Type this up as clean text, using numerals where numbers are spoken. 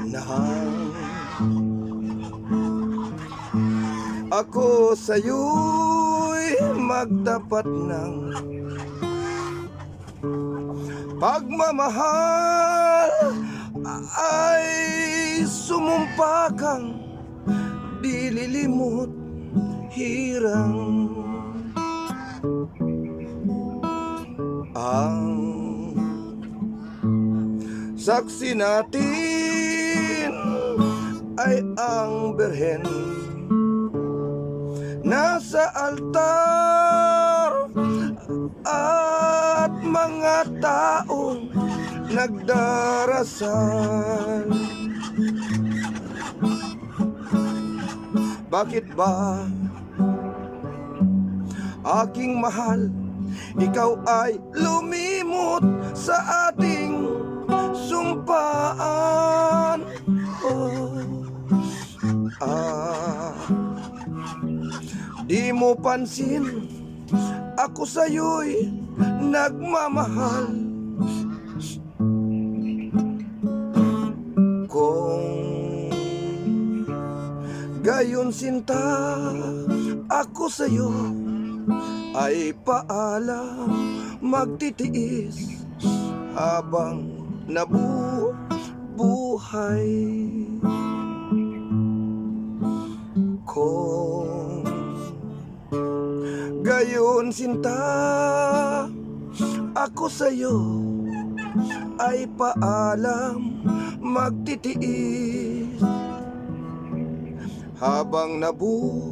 Nang ako sa'yo'y magtapat ng pagmamahal, ay sumumpa kang di lilimot hirang. Ang saksi natin ay ang Birhen nasa altar, at mga taong nagdarasal. Bakit ba, aking mahal, ikaw ay lumimot sa ating sumpaan? Di mo pansin, ako sa'yo'y nagmamahal. Kung gayon sinta, ako sa'yo ay paalam, magtitiis habang nabubuhay. Kung gayon sinta, ako sa'yo ay paalam, magtitiis habang nabubuhay.